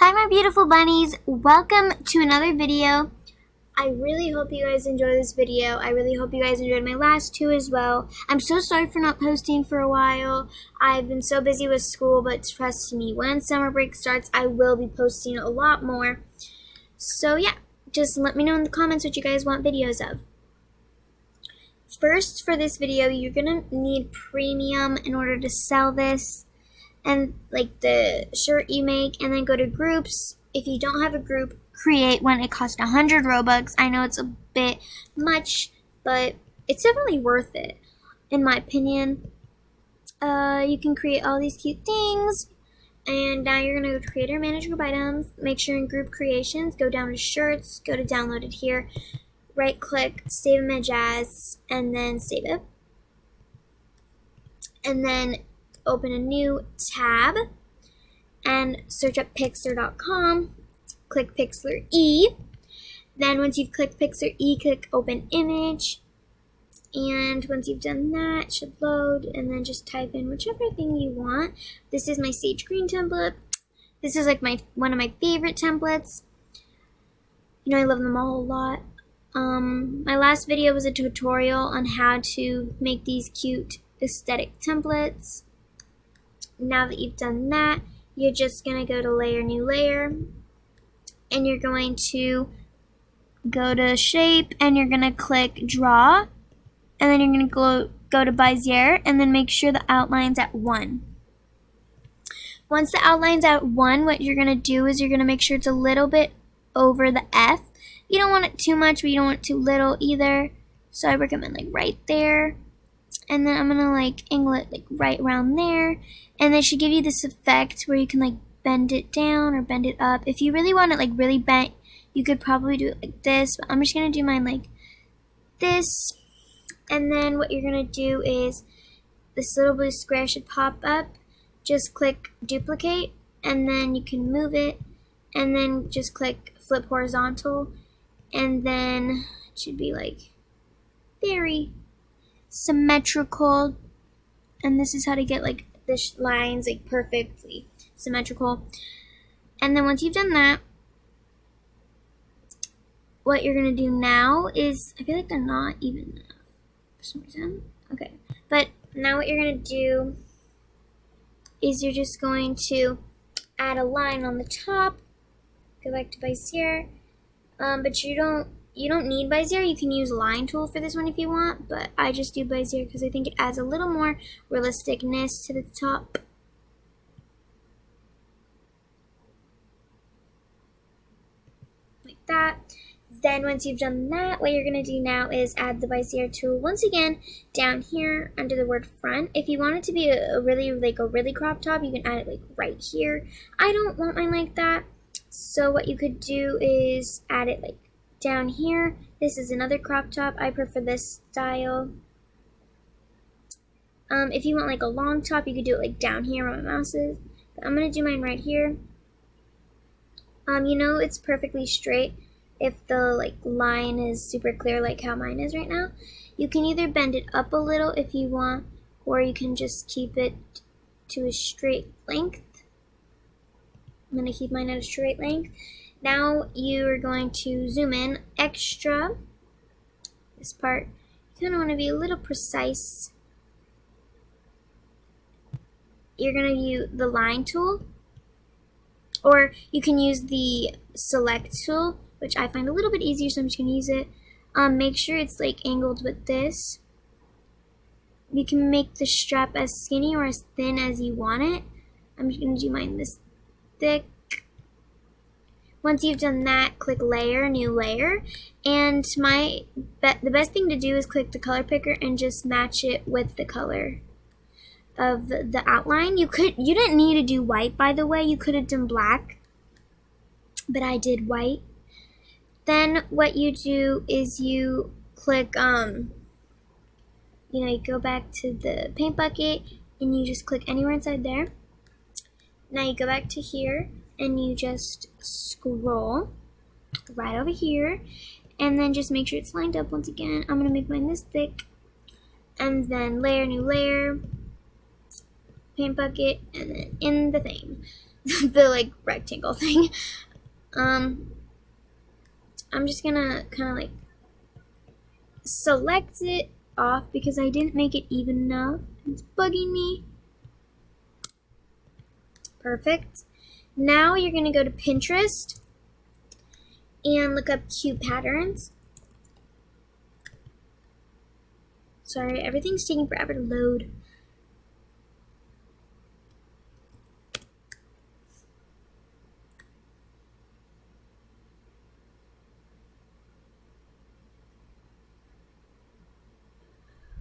Hi my beautiful bunnies, welcome to another video. I really hope you guys enjoy this video. I really hope you guys enjoyed my last two as well. I'm so sorry for not posting for a while. I've been so busy with school, but trust me, when summer break starts, I will be posting a lot more. So yeah, just let me know in the comments what you guys want videos of. First, for this video, you're gonna need premium in order to sell this. And like the shirt you make, and then go to groups. If you don't have a group, create one. It costs 100 Robux. I know it's a bit much, but it's definitely worth it, in my opinion. You can create all these cute things, and now you're gonna go to creator, manage group items. Make sure in group creations, go down to shirts, go to download it here, right click, save image as, and then save it, and then open a new tab and search up pixlr.com. Click pixlr E. Then once you've clicked pixlr E, click open image. And once you've done that, it should load, and then just type in whichever thing you want. This is my sage green template. This is like one of my favorite templates. You know, I love them all a lot. My last video was a tutorial on how to make these cute aesthetic templates. Now that you've done that, you're just going to go to layer, new layer, and you're going to go to shape, and you're going to click draw, and then you're going to go to Bezier, and then make sure the outline's at 1. Once the outline's at 1, what you're going to do is you're going to make sure it's a little bit over the F. You don't want it too much, but you don't want it too little either, so I recommend like right there. And then I'm gonna like angle it like right around there, and they should give you this effect where you can like bend it down or bend it up. If you really want it like really bent, you could probably do it like this, but I'm just gonna do mine like this. And then what you're gonna do is this little blue square should pop up. Just click duplicate, and then you can move it, and then just click flip horizontal, and then it should be like very symmetrical. And this is how to get like the lines like perfectly symmetrical. And then once you've done that, what you're gonna do now is, I feel like they're not even enough for some reason. Okay, but now what you're gonna do is you're just going to add a line on the top. Go back to Bezier, but you don't need Bezier. You can use line tool for this one if you want, but I just do Bezier because I think it adds a little more realisticness to the top. Like that. Then once you've done that, what you're going to do now is add the Bezier tool once again down here under the word front. If you want it to be a really crop top, you can add it like right here. I don't want mine like that, so what you could do is add it like down here. This is another crop top. I prefer this style. If you want like a long top, you could do it like down here where my mouse is. But I'm gonna do mine right here. You know, it's perfectly straight if the like line is super clear like how mine is right now. You can either bend it up a little if you want, or you can just keep it to a straight length. I'm gonna keep mine at a straight length. Now you're going to zoom in extra. This part, you kind of want to be a little precise. You're going to use the line tool, or you can use the select tool, which I find a little bit easier, so I'm just going to use it. Make sure it's like angled with this. You can make the strap as skinny or as thin as you want it. I'm just going to do mine this thick. Once you've done that, click layer, new layer, and the best thing to do is click the color picker and just match it with the color of the outline. You didn't need to do white, by the way. You could have done black, but I did white. Then what you do is you click you go back to the paint bucket and you just click anywhere inside there. Now you go back to here and you just scroll right over here, and then just make sure it's lined up once again. I'm going to make mine this thick, and then layer, new layer, paint bucket, and then in the thing. the like rectangle thing. I'm just gonna kind of like select it off because I didn't make it even enough. It's bugging me. Perfect. Now you're gonna go to Pinterest and look up cute patterns. Sorry, everything's taking forever to load.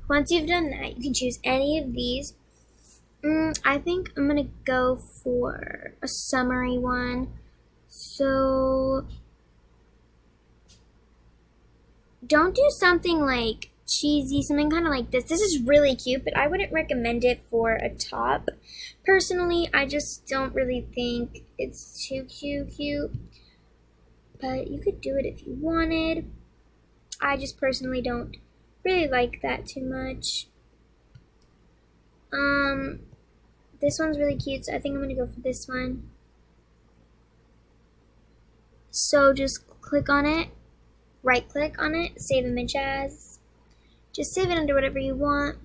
Once you've done that, you can choose any of these. I think I'm gonna go for a summary one. So don't do something like cheesy, something kind of like this. This is really cute, but I wouldn't recommend it for a top. Personally, I just don't really think it's too cute. But you could do it if you wanted. I just personally don't really like that too much. This one's really cute, so I think I'm gonna go for this one. So just click on it, right click on it, save image as. Just save it under whatever you want.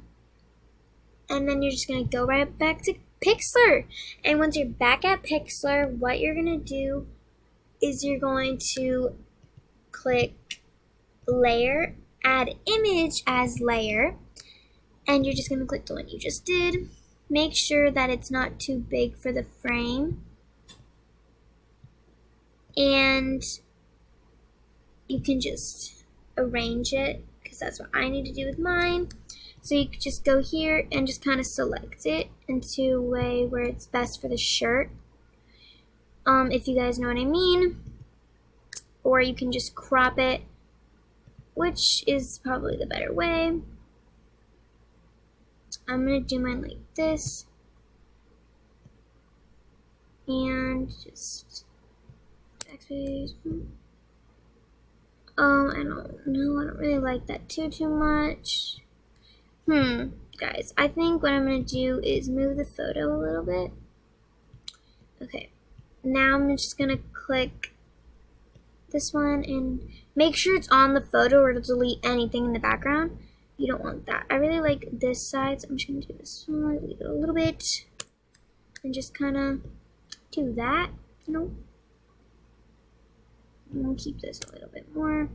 And then you're just gonna go right back to Pixlr. And once you're back at Pixlr, what you're gonna do is you're going to click layer, add image as layer, and you're just gonna click the one you just did. Make sure that it's not too big for the frame. And you can just arrange it because that's what I need to do with mine. So you could just go here and just kind of select it into a way where it's best for the shirt. If you guys know what I mean. Or you can just crop it, which is probably the better way. I'm going to do mine like this. And just backspace. I don't know. I don't really like that too much. Guys, I think what I'm going to do is move the photo a little bit. Okay. Now I'm just going to click this one and make sure it's on the photo or it'll delete anything in the background. You don't want that. I really like this side, so I'm just going to do this one, leave it a little bit, and just kind of do that. I'm going to keep this a little bit more.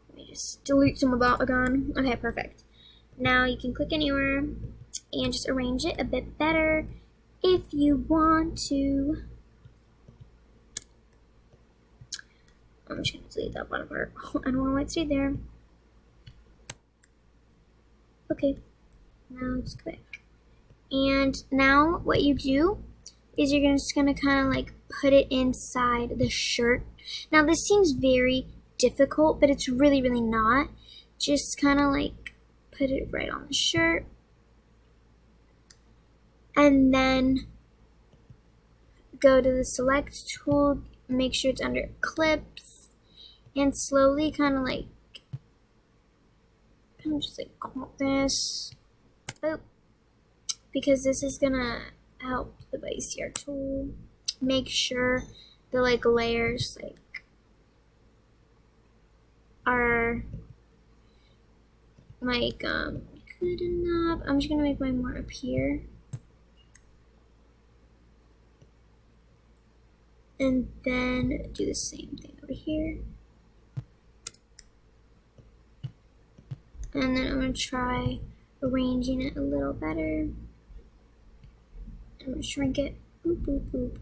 Let me just delete some of that again. Okay, perfect. Now you can click anywhere and just arrange it a bit better if you want to. I'm just going to delete that bottom part. I don't want to let it stay there. Okay, now let's go back. And now what you do is you're just going to kind of like put it inside the shirt. Now this seems very difficult, but it's really not. Just kind of like put it right on the shirt. And then go to the select tool, make sure it's under clips, and slowly kind of like just like crop this, because this is gonna help the ICR tool. Make sure the like layers like are like good enough. I'm just gonna make mine more up here, and then do the same thing over here. And then I'm going to try arranging it a little better. I'm going to shrink it. Boop.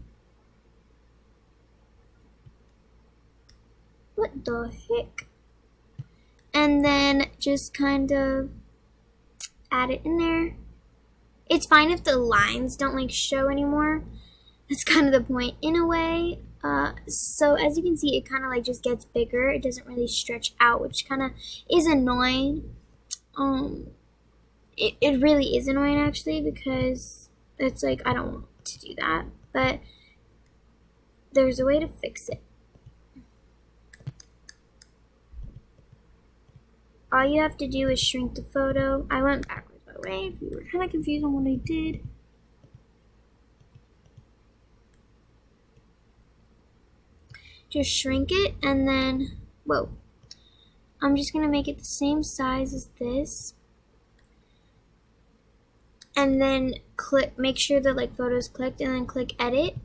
What the heck? And then just kind of add it in there. It's fine if the lines don't like show anymore. That's kind of the point in a way. So as you can see, it kind of like just gets bigger. It doesn't really stretch out, which kind of is annoying. It really is annoying actually, because it's like I don't want to do that, but there's a way to fix it. All you have to do is shrink the photo. I went backwards, by the way, if you were kind of confused on what I did. just shrink it, and then, whoa, I'm just going to make it the same size as this. And then make sure the like photo is clicked, and then click edit,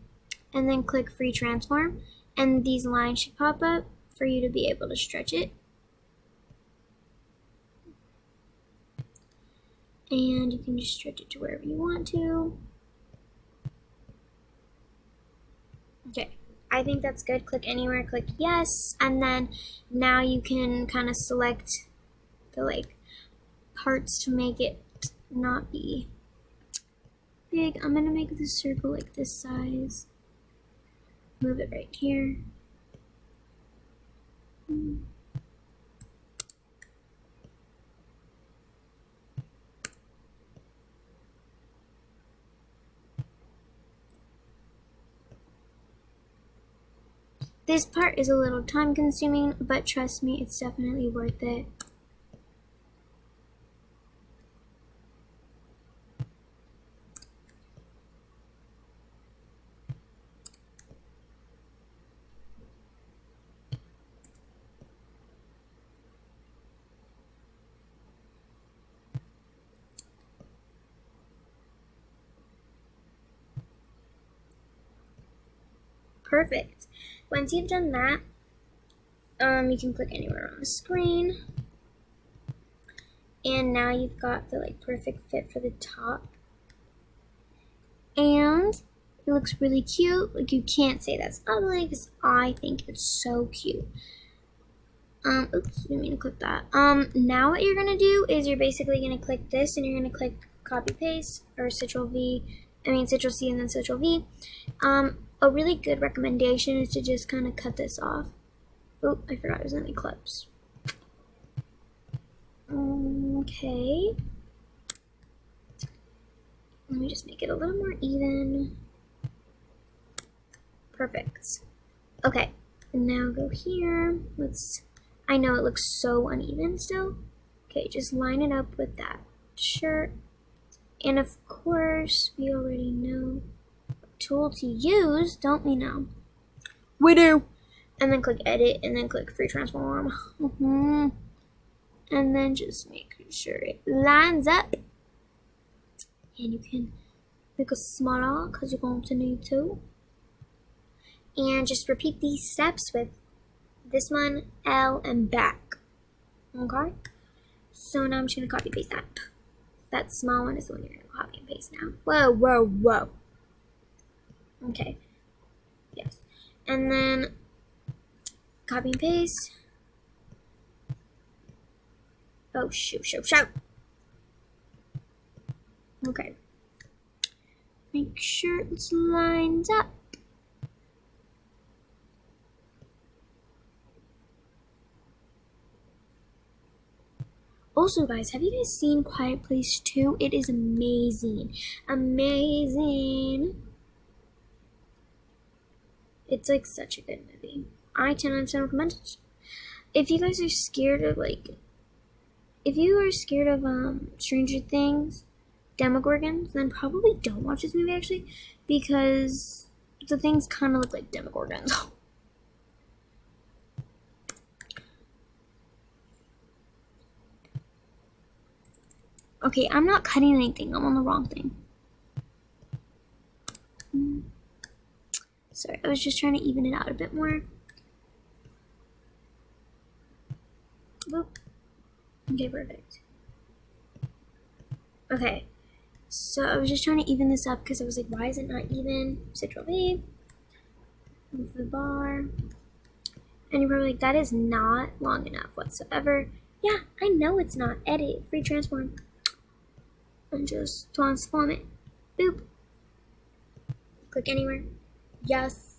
and then click free transform, and these lines should pop up for you to be able to stretch it. And you can just stretch it to wherever you want to. Okay, I think that's good. Click anywhere, click yes, and then now you can kind of select the like parts to make it not be big. I'm gonna make this circle like this size. Move it right here. This part is a little time consuming, but trust me, it's definitely worth it. Perfect. Once you've done that, you can click anywhere on the screen. And now you've got the like perfect fit for the top. And it looks really cute. Like, you can't say that's ugly because I think it's so cute. Oops, didn't mean to click that. Now what you're gonna do is you're basically gonna click this, and you're gonna click copy paste, or Ctrl C and then Ctrl V. A really good recommendation is to just kind of cut this off. Oh, I forgot there's any clips. Okay. Let me just make it a little more even. Perfect. Okay, now go here. I know it looks so uneven still. Okay, just line it up with that shirt. And of course, we already know what tool to use, don't we now? We do. And then click edit, and then click free transform. And then just make sure it lines up. And you can make it smaller because you're going to need to. And just repeat these steps with this one, L, and back. Okay? So now I'm just going to copy paste that. That small one is the one you're going to copy and paste now. Whoa, whoa, whoa. Okay. Yes. And then copy and paste. Oh, shoot. Okay. Make sure it's lined up. Also, guys, have you guys seen Quiet Place 2? It is amazing. Amazing. It's like such a good movie. I 10 out of 10 recommend it. If you guys are scared of Stranger Things, Demogorgons, then probably don't watch this movie actually, because the things kind of look like Demogorgons. Okay, I'm not cutting anything. I'm on the wrong thing. Sorry, I was just trying to even it out a bit more. Boop. Okay, perfect. Okay, so I was just trying to even this up because I was like, why is it not even? Ctrl V. Move the bar. And you're probably like, that is not long enough whatsoever. Yeah, I know it's not. Edit, free transform. And just transform it. Boop. Click anywhere. Yes.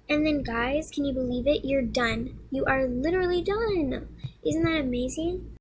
And then, guys, can you believe it? You're done. You are literally done. Isn't that amazing?